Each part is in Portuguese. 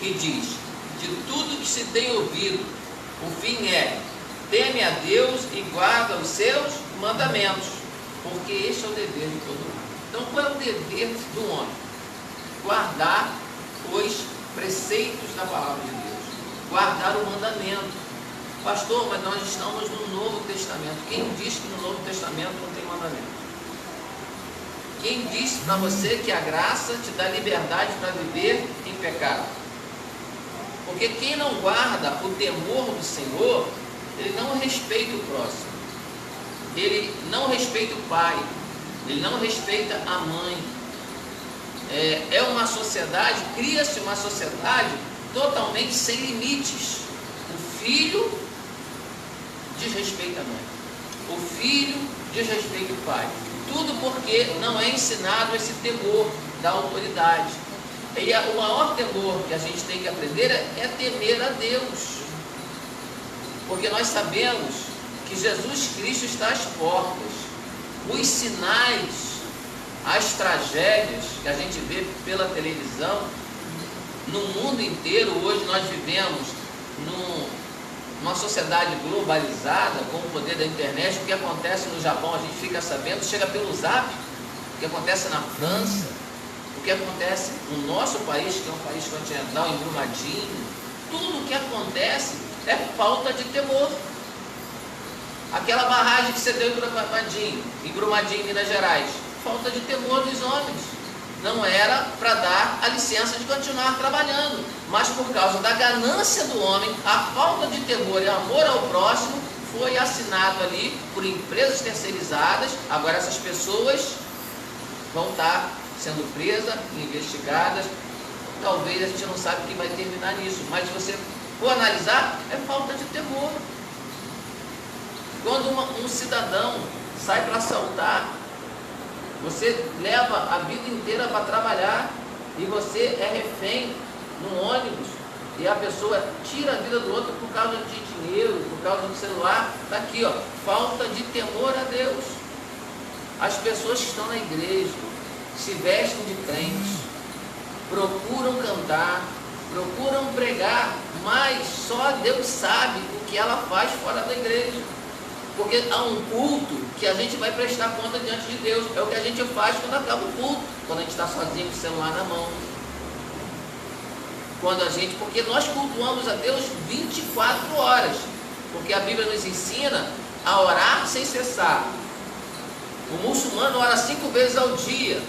que diz: de tudo que se tem ouvido, o fim é: teme a Deus e guarda os seus mandamentos, porque este é o dever de todo homem. Então, qual é o dever do homem? Guardar os preceitos da palavra de Deus, guardar o mandamento. Pastor, mas nós estamos no Novo Testamento. Quem diz que no Novo Testamento não tem mandamento? Quem disse para você que a graça te dá liberdade para viver em pecado? Porque quem não guarda o temor do Senhor, ele não respeita o próximo, ele não respeita o pai, ele não respeita a mãe. É uma sociedade, cria-se uma sociedade totalmente sem limites. O filho desrespeita a mãe, o filho desrespeita o pai. Tudo porque não é ensinado esse temor da autoridade. E o maior temor que a gente tem que aprender é temer a Deus. Porque nós sabemos que Jesus Cristo está às portas. Os sinais, as tragédias que a gente vê pela televisão, no mundo inteiro, hoje nós vivemos numa sociedade globalizada, com o poder da internet. O que acontece no Japão a gente fica sabendo, chega pelo zap. O que acontece na França, o que acontece no nosso país, que é um país continental, em Brumadinho. Tudo o que acontece é falta de temor. Aquela barragem que você deu em Brumadinho, Minas Gerais, falta de temor dos homens. Não era para dar a licença de continuar trabalhando, mas por causa da ganância do homem, a falta de temor e amor ao próximo, foi assinado ali por empresas terceirizadas. Agora essas pessoas vão estar sendo presas, investigadas. Talvez a gente não sabe que vai terminar nisso, mas se você for analisar, é falta de temor. Quando um cidadão sai para assaltar, você leva a vida inteira para trabalhar e você é refém num ônibus e a pessoa tira a vida do outro por causa de dinheiro, por causa do celular. Está aqui, ó, falta de temor a Deus. As pessoas que estão na igreja se vestem de crentes, procuram cantar, procuram pregar, mas só Deus sabe o que ela faz fora da igreja. Porque há um culto que a gente vai prestar conta diante de Deus. É o que a gente faz quando acaba o culto, quando a gente está sozinho com o celular na mão. Porque nós cultuamos a Deus 24 horas. Porque a Bíblia nos ensina a orar sem cessar. O muçulmano ora 5 vezes ao dia,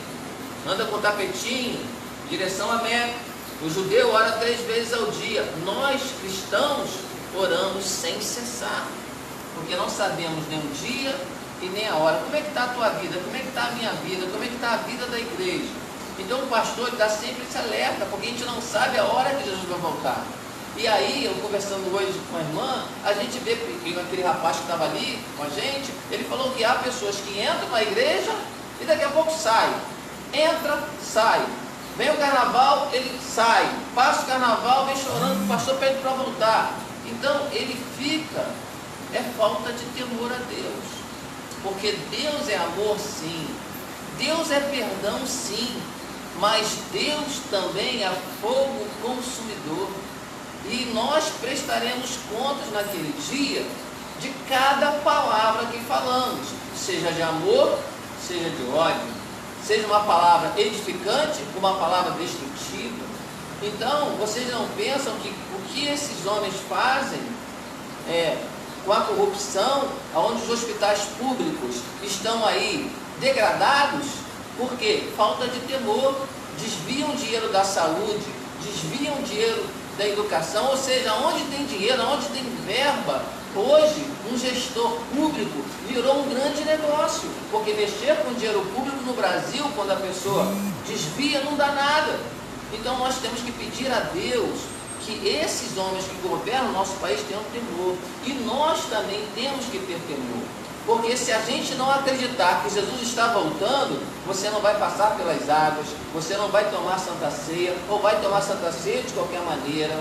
anda com tapetinho, direção a Meca. O judeu ora 3 vezes ao dia. Nós, cristãos, oramos sem cessar, porque não sabemos nem o dia e nem a hora. Como é que está a tua vida? Como é que está a minha vida? Como é que está a vida da igreja? Então o pastor dá sempre esse alerta, porque a gente não sabe a hora que Jesus vai voltar. E aí, eu conversando hoje com a irmã, a gente vê aquele rapaz que estava ali com a gente, ele falou que há pessoas que entram na igreja e daqui a pouco sai. Entra, sai. Vem o carnaval, ele sai. Passa o carnaval, vem chorando, o pastor pede para voltar. Então ele fica. É falta de temor a Deus, porque Deus é amor, sim, Deus é perdão, sim, mas Deus também é fogo consumidor, e nós prestaremos contas naquele dia de cada palavra que falamos, seja de amor, seja de ódio, seja uma palavra edificante, uma palavra destrutiva. Então, vocês não pensam que o que esses homens fazem com a corrupção, onde os hospitais públicos estão aí degradados, porque falta de temor, desviam dinheiro da saúde, desviam dinheiro da educação, ou seja, onde tem dinheiro, onde tem verba, hoje um gestor público virou um grande negócio, porque mexer com dinheiro público no Brasil, quando a pessoa desvia, não dá nada. Então nós temos que pedir a Deus que esses homens que governam o nosso país tenham temor, e nós também temos que ter temor, porque se a gente não acreditar que Jesus está voltando, você não vai passar pelas águas, você não vai tomar Santa Ceia, ou vai tomar Santa Ceia de qualquer maneira.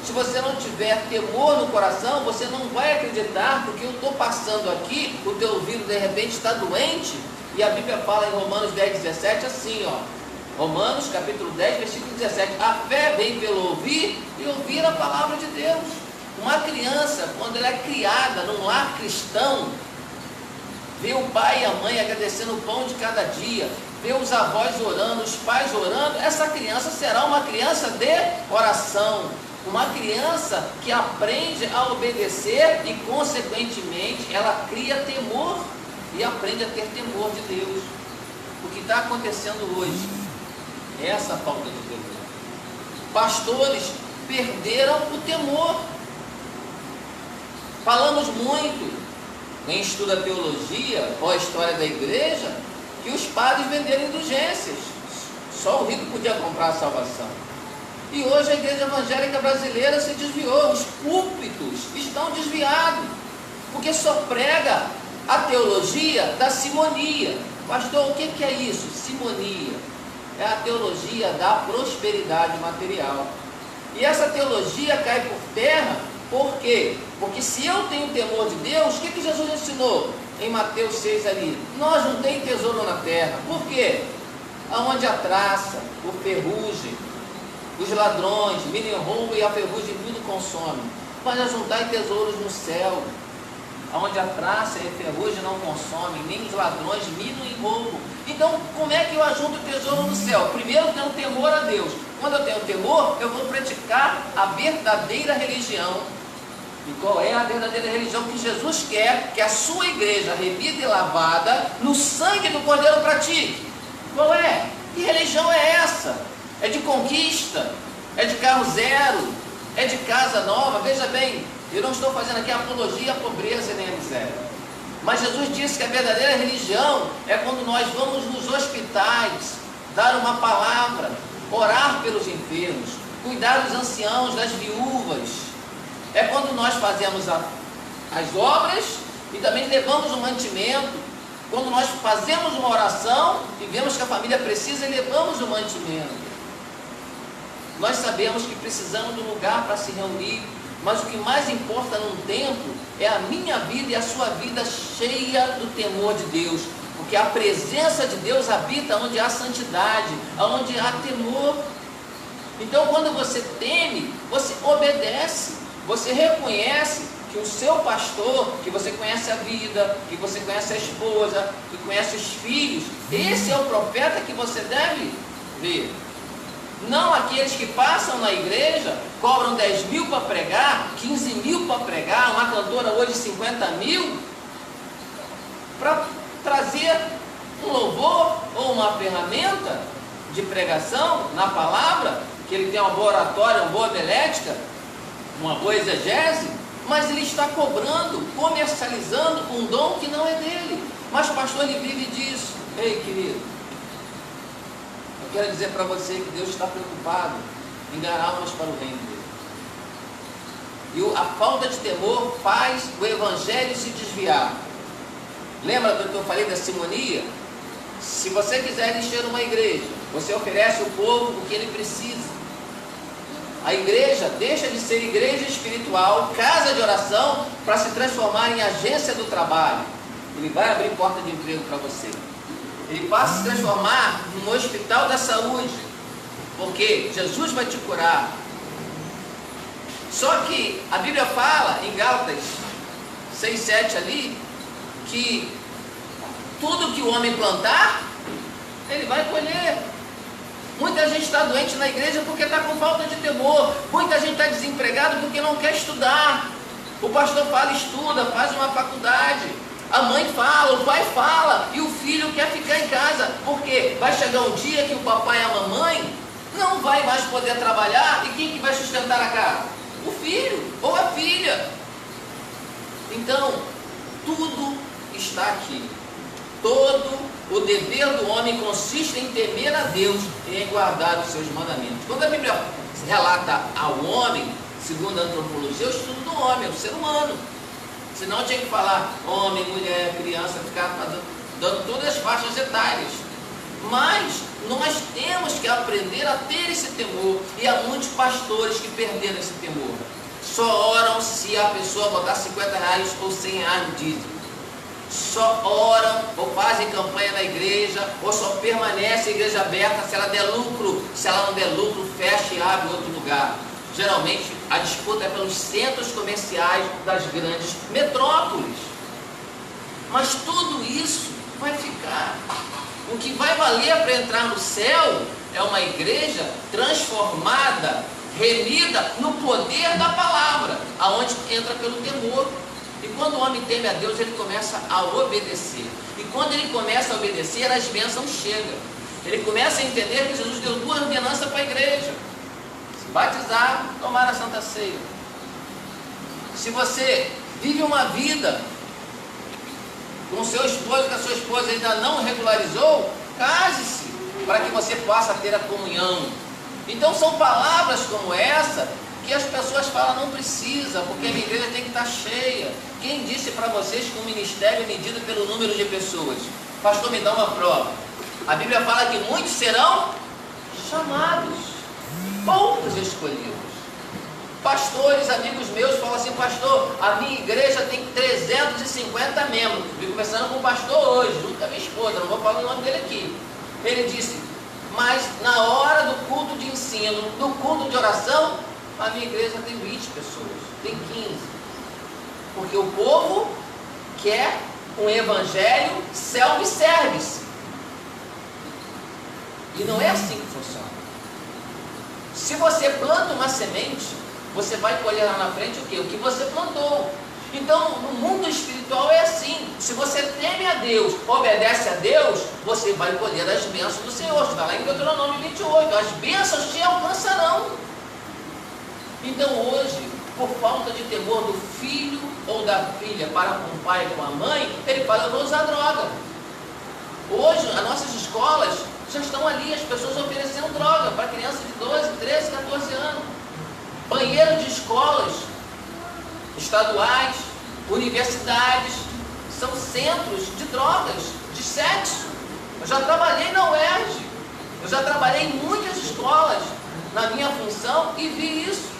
Se você não tiver temor no coração, você não vai acreditar, porque eu estou passando aqui, o teu ouvido de repente está doente, e a Bíblia fala em Romanos 10:17 assim, ó, Romanos capítulo 10, versículo 17. A fé vem pelo ouvir e ouvir a palavra de Deus. Uma criança, quando ela é criada num lar cristão, vê o pai e a mãe agradecendo o pão de cada dia, vê os avós orando, os pais orando, essa criança será uma criança de oração. Uma criança que aprende a obedecer e, consequentemente, ela cria temor e aprende a ter temor de Deus. O que está acontecendo hoje é essa falta de temor. Pastores perderam o temor. Falamos muito, quem estuda teologia ou a história da igreja, que os padres venderam indulgências. Só o rico podia comprar a salvação. E hoje a igreja evangélica brasileira se desviou, os púlpitos estão desviados, porque só prega a teologia da simonia. Pastor, o que é isso? Simonia é a teologia da prosperidade material. E essa teologia cai por terra, por quê? Porque se eu tenho temor de Deus, o que Jesus ensinou em Mateus 6 ali? Nós não temos tesouro na terra. Por quê? Aonde a traça, o ferrugem, os ladrões, milem roubo e a ferrugem tudo consome. Mas ajuntai tesouros no céu, onde a traça e a ferrugem não consomem, nem os ladrões minam e roubam. Então, como é que eu ajunto tesouro no céu? Primeiro, eu tenho temor a Deus. Quando eu tenho temor, eu vou praticar a verdadeira religião. E qual é a verdadeira religião que Jesus quer que a sua igreja, remida e lavada no sangue do Cordeiro, pratique? Qual é? Que religião é essa? É de conquista? É de carro zero? É de casa nova? Veja bem, eu não estou fazendo aqui apologia à pobreza nem à miséria. Mas Jesus disse que a verdadeira religião é quando nós vamos nos hospitais, dar uma palavra, orar pelos enfermos, cuidar dos anciãos, das viúvas. É quando nós fazemos as obras e também levamos o mantimento. Quando nós fazemos uma oração e vemos que a família precisa e levamos o mantimento. Nós sabemos que precisamos de um lugar para se reunir, mas o que mais importa num templo é a minha vida e a sua vida cheia do temor de Deus, porque a presença de Deus habita onde há santidade, onde há temor. Então, quando você teme, você obedece, você reconhece que o seu pastor, que você conhece a vida, que você conhece a esposa, que conhece os filhos, esse é o profeta que você deve ver. Não aqueles que passam na igreja, cobram 10 mil para pregar, 15 mil para pregar, uma cantora hoje 50 mil, para trazer um louvor ou uma ferramenta de pregação na palavra, que ele tem uma boa oratória, uma boa homilética, uma boa exegese, mas ele está cobrando, comercializando um dom que não é dele. Mas pastor, ele vive disso. Ei, querido, eu quero dizer para você que Deus está preocupado em ganhar almas para o reino dele. E a falta de temor faz o evangelho se desviar. Lembra do que eu falei da simonia? Se você quiser encher uma igreja, você oferece ao povo o que ele precisa. A igreja deixa de ser igreja espiritual, casa de oração, para se transformar em agência do trabalho. Ele vai abrir porta de emprego para você. Ele passa a se transformar num hospital da saúde, porque Jesus vai te curar. Só que a Bíblia fala em Gálatas 6:7 ali, que tudo que o homem plantar, ele vai colher. Muita gente está doente na igreja porque está com falta de temor. Muita gente está desempregado porque não quer estudar. O pastor fala, estuda, faz uma faculdade. A mãe fala, o pai fala, e o filho quer ficar em casa. Porque vai chegar um dia que o papai e a mamãe não vai mais poder trabalhar, e quem que vai sustentar a casa? O filho ou a filha. Então, tudo está aqui. Todo o dever do homem consiste em temer a Deus e em guardar os seus mandamentos. Quando a Bíblia relata ao homem, segundo a antropologia, o estudo do homem, o ser humano. Senão tinha que falar homem, mulher, criança, ficar dando todas as faixas etárias. Mas nós temos que aprender a ter esse temor. E há muitos pastores que perderam esse temor. Só oram se a pessoa botar 50 reais ou 100 reais no dízimo. só oram ou fazem campanha na igreja, ou só permanece a igreja aberta se ela der lucro. Se ela não der lucro, fecha e abre outro lugar. Geralmente a disputa é pelos centros comerciais das grandes metrópoles. Mas tudo isso vai ficar. O que vai valer para entrar no céu é uma igreja transformada, remida no poder da palavra, aonde entra pelo temor. E quando o homem teme a Deus, ele começa a obedecer. E quando ele começa a obedecer, as bênçãos chegam. Ele começa a entender que Jesus deu 2 ordenanças para a igreja: se batizar, tomar a Santa Ceia. Se você vive uma vida com seu esposo, que a sua esposa ainda não regularizou, case-se, para que você possa ter a comunhão. Então são palavras como essa que as pessoas falam, não precisa, porque a minha igreja tem que estar cheia. Quem disse para vocês que o ministério é medido pelo número de pessoas? Pastor, me dá uma prova. A Bíblia fala que muitos serão chamados, poucos escolhidos. Pastores, amigos meus, falam assim: pastor, a minha igreja tem 350 membros. Estou conversando com o pastor hoje, junto com a minha esposa, não vou falar o nome dele aqui. Ele disse: mas na hora do culto de ensino, do culto de oração, a minha igreja tem 20 pessoas, tem 15. Porque o povo quer um evangelho self-service. E não é assim que funciona. Se você planta uma semente, você vai colher lá na frente o quê? O que você plantou. Então, no mundo espiritual é assim. Se você teme a Deus, obedece a Deus, você vai colher as bênçãos do Senhor. Está lá em Deuteronômio 28. As bênçãos te alcançarão. Então hoje, por falta de temor do filho ou da filha para com o pai e com a mãe, ele fala: eu vou usar droga. Hoje, as nossas escolas já estão ali, as pessoas oferecendo droga para crianças de 12, 13, 14 anos. Banheiro de escolas estaduais, universidades, são centros de drogas, de sexo. Eu já trabalhei na UERJ, eu já trabalhei em muitas escolas na minha função e vi isso.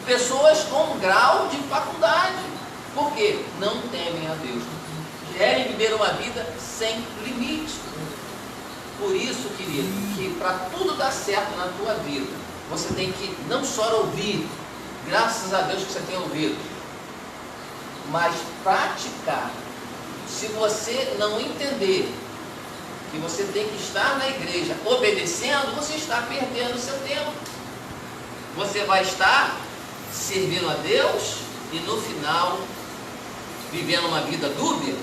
Pessoas com grau de faculdade. Por quê? Não temem a Deus. Querem viver uma vida sem limite. Por isso, querido, que para tudo dar certo na tua vida, você tem que não só ouvir, graças a Deus que você tem ouvido, mas praticar. Se você não entender que você tem que estar na igreja obedecendo, você está perdendo o seu tempo. Você vai estar servindo a Deus e no final vivendo uma vida dúbia.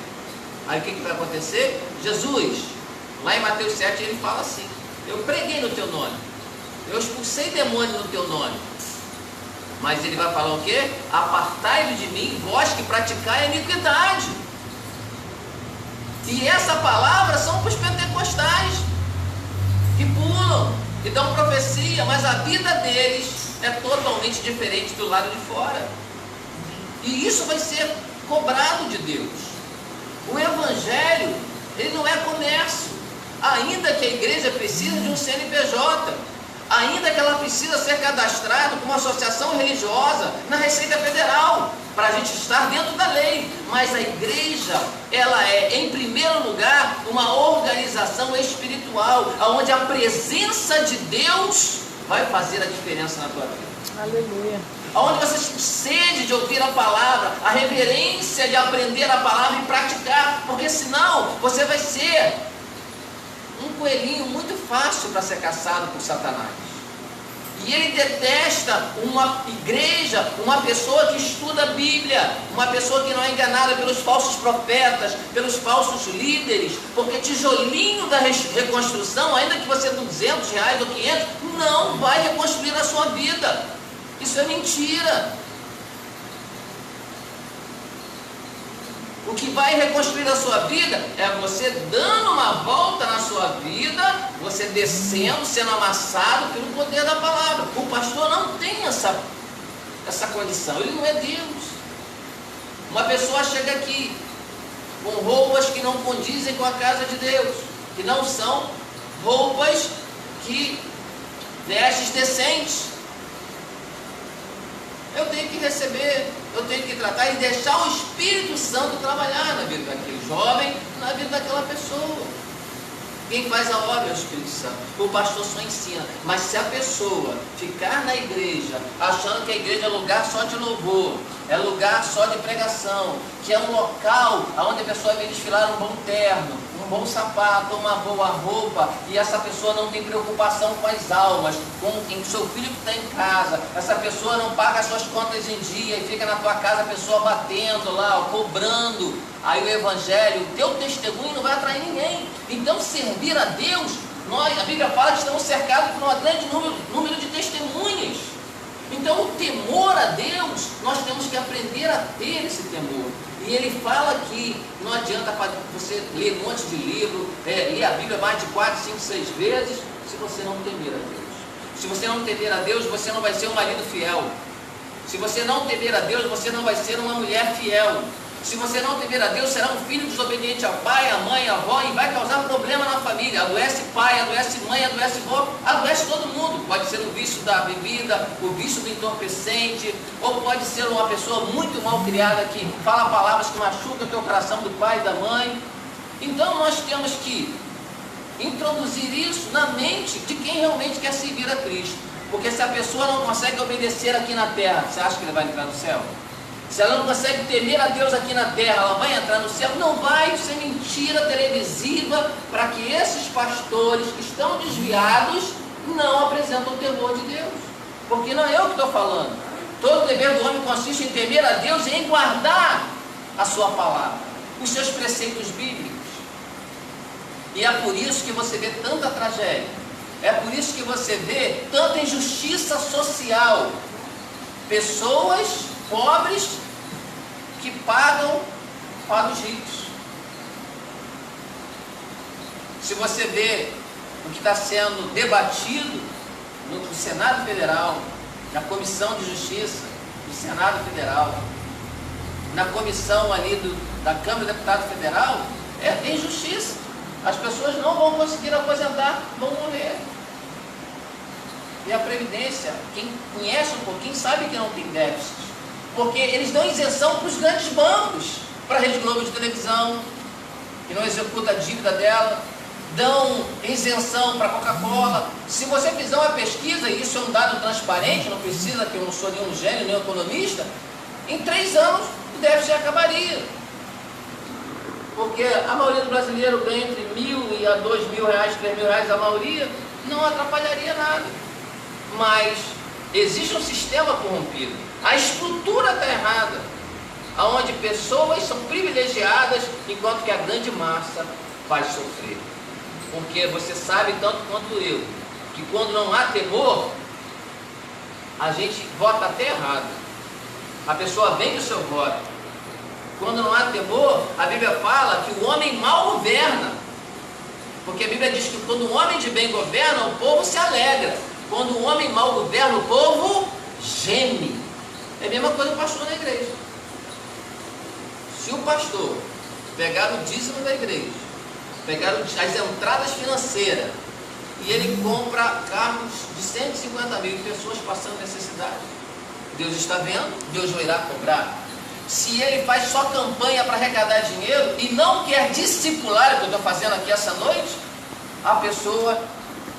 Aí o que vai acontecer? Jesus, lá em Mateus 7, ele fala assim: eu preguei no teu nome, eu expulsei demônio no teu nome. Mas ele vai falar o quê? Apartai-vos de mim, vós que praticai a iniquidade. E essa palavra são para os pentecostais que pulam, que dão profecia, mas a vida deles é totalmente diferente do lado de fora. E isso vai ser cobrado de Deus. O evangelho, ele não é comércio. Ainda que a igreja precise de um CNPJ, ainda que ela precisa ser cadastrada como associação religiosa na Receita Federal, para a gente estar dentro da lei. Mas a igreja, ela é, em primeiro lugar, uma organização espiritual, onde a presença de Deus vai fazer a diferença na tua vida. Aleluia. Onde você sede de ouvir a palavra, a reverência de aprender a palavra e praticar, porque senão você vai ser um coelhinho muito fácil para ser caçado por Satanás. E ele detesta uma igreja, uma pessoa que estuda a Bíblia, uma pessoa que não é enganada pelos falsos profetas, pelos falsos líderes, porque tijolinho da reconstrução, ainda que você dê R$200 ou 500, não vai reconstruir a sua vida. Isso é mentira. O que vai reconstruir a sua vida é você dando uma volta na sua vida, você descendo, sendo amassado pelo poder da palavra. O pastor não tem essa condição, ele não é Deus. Uma pessoa chega aqui com roupas que não condizem com a casa de Deus, que não são roupas que vestes decentes. Eu tenho que receber, eu tenho que tratar e deixar o Espírito Santo trabalhar na vida daquele jovem, na vida daquela pessoa. Quem faz a obra é o Espírito Santo. O pastor só ensina. Mas se a pessoa ficar na igreja achando que a igreja é lugar só de louvor, é lugar só de pregação, que é um local onde a pessoa vem desfilar um bom terno, um bom sapato, uma boa roupa, e essa pessoa não tem preocupação com as almas, com o seu filho que está em casa, essa pessoa não paga as suas contas em dia e fica na tua casa a pessoa batendo lá, cobrando, aí o evangelho, o teu testemunho não vai atrair ninguém. Então servir a Deus, a Bíblia fala que estamos cercados por um grande número de testemunhas. Então o temor a Deus, nós temos que aprender a ter esse temor. E ele fala que não adianta você ler um monte de livro, ler a Bíblia mais de 4, 5, 6 vezes, se você não temer a Deus. Se você não temer a Deus, você não vai ser um marido fiel. Se você não temer a Deus, você não vai ser uma mulher fiel. Se você não temer a Deus, será um filho desobediente ao pai, à mãe, à avó, e vai causar problema na família. Adoece pai, adoece mãe, adoece avó, adoece todo mundo. Pode ser o vício da bebida, o vício do entorpecente, ou pode ser uma pessoa muito mal criada que fala palavras que machucam o teu coração do pai e da mãe. Então nós temos que introduzir isso na mente de quem realmente quer servir a Cristo. Porque se a pessoa não consegue obedecer aqui na terra, você acha que ele vai entrar no céu? Se ela não consegue temer a Deus aqui na terra, ela vai entrar no céu? Não vai. Isso é mentira televisiva para que esses pastores que estão desviados não apresentam o temor de Deus. Porque não é eu que estou falando. Todo o dever do homem consiste em temer a Deus e em guardar a sua palavra, os seus preceitos bíblicos. E é por isso que você vê tanta tragédia. É por isso que você vê tanta injustiça social. Pessoas pobres que pagam para os ricos. Se você vê o que está sendo debatido no Senado Federal, na Comissão de Justiça do Senado Federal, na comissão ali da Câmara de Deputados Federal, é injustiça. As pessoas não vão conseguir aposentar, vão morrer. E a Previdência, quem conhece um pouquinho, sabe que não tem déficit. Porque eles dão isenção para os grandes bancos, para a Rede Globo de televisão, que não executa a dívida dela, dão isenção para a Coca-Cola. Se você fizer uma pesquisa, e isso é um dado transparente, não precisa, que eu não sou nenhum gênio, nem economista, em 3 anos o déficit acabaria. Porque a maioria do brasileiro ganha entre R$1.000 e a R$2.000, R$3.000, a maioria, não atrapalharia nada. Mas existe um sistema corrompido. A estrutura está errada, onde pessoas são privilegiadas, enquanto que a grande massa vai sofrer. Porque você sabe, tanto quanto eu, que quando não há temor, a gente vota até errado. A pessoa vende o seu voto. Quando não há temor, a Bíblia fala que o homem mal governa. Porque a Bíblia diz que quando o homem de bem governa, o povo se alegra. Quando o homem mal governa, o povo geme. É a mesma coisa o pastor na igreja. Se o pastor pegar o dízimo da igreja, pegar as entradas financeiras, e ele compra carros de 150 mil pessoas passando necessidade, Deus está vendo, Deus vai irá cobrar. Se ele faz só campanha para arrecadar dinheiro e não quer discipular, o que eu estou fazendo aqui essa noite, a pessoa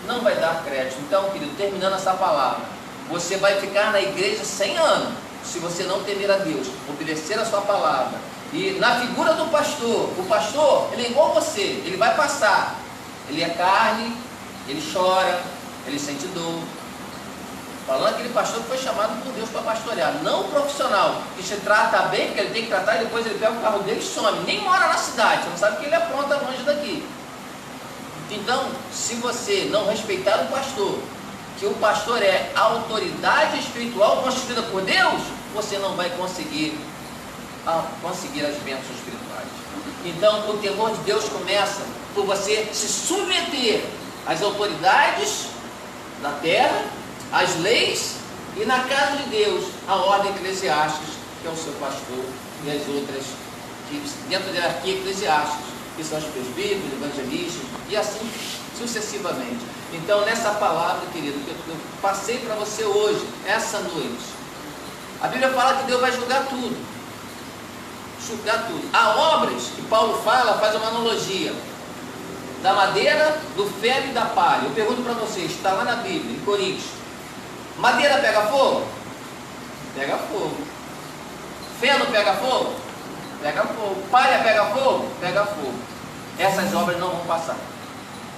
não vai dar crédito. Então, querido, terminando essa palavra, você vai ficar na igreja 100 anos, se você não temer a Deus, obedecer a sua palavra. E na figura do pastor, o pastor, ele é igual a você, ele vai passar, ele é carne, ele chora, ele sente dor. Falando aquele pastor que foi chamado por Deus para pastorear, não o profissional, que se trata bem, porque ele tem que tratar, e depois ele pega o carro dele e some, nem mora na cidade, você não sabe que ele apronta longe daqui. Então, se você não respeitar o pastor, que o pastor é a autoridade espiritual constituída por Deus, você não vai conseguir as bênçãos espirituais. Então, o temor de Deus começa por você se submeter às autoridades da terra, às leis, e na casa de Deus, a ordem eclesiástica, que é o seu pastor, e as outras, que dentro da hierarquia eclesiástica, que são os presbíteros, evangelistas, e assim sucessivamente. Então, nessa palavra, querido, que eu passei para você hoje, essa noite, A Bíblia fala que Deus vai julgar tudo. Julgar tudo. Há obras que Paulo faz uma analogia da madeira, do ferro e da palha. Eu pergunto para vocês, está lá na Bíblia, em Coríntios. Madeira pega fogo? Pega fogo. Feno pega fogo? Pega fogo. Palha pega fogo? Pega fogo. Essas obras não vão passar.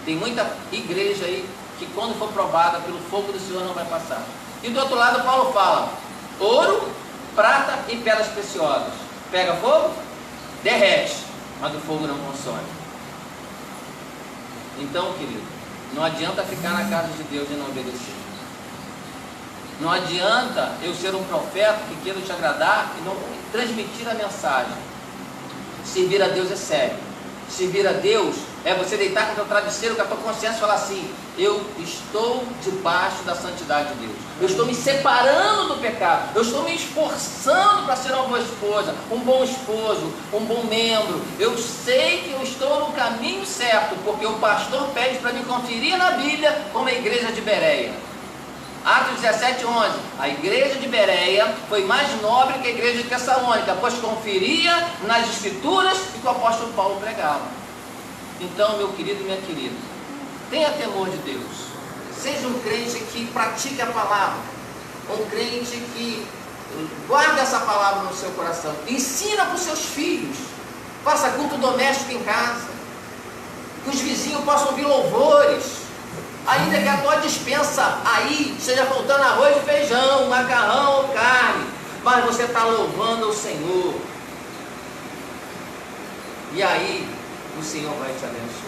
Tem muita igreja aí que quando for provada pelo fogo do Senhor não vai passar. E do outro lado Paulo fala, ouro, prata e pedras preciosas. Pega fogo? Derrete, mas o fogo não consome. Então, querido, não adianta ficar na casa de Deus e não obedecer. Não adianta eu ser um profeta que queira te agradar e não transmitir a mensagem. Servir a Deus é sério. Servir a Deus é você deitar com o teu travesseiro, com a tua consciência e falar assim, eu estou debaixo da santidade de Deus. Eu estou me separando do pecado. Eu estou me esforçando para ser uma boa esposa, um bom esposo, um bom membro. Eu sei que eu estou no caminho certo, porque o pastor pede para me conferir na Bíblia como a igreja de Bereia. Atos 17:11. A igreja de Bereia foi mais nobre que a igreja de Tessalônica, pois conferia nas escrituras e que o apóstolo Paulo pregava. Então, meu querido e minha querida, tenha temor de Deus. Seja um crente que pratique a palavra, um crente que guarde essa palavra no seu coração. Ensina para os seus filhos. Faça culto doméstico em casa, que os vizinhos possam ouvir louvores. Ainda que a tua despensa aí esteja faltando arroz e feijão, macarrão ou carne, mas você está louvando o Senhor. E aí o Senhor vai te abençoar.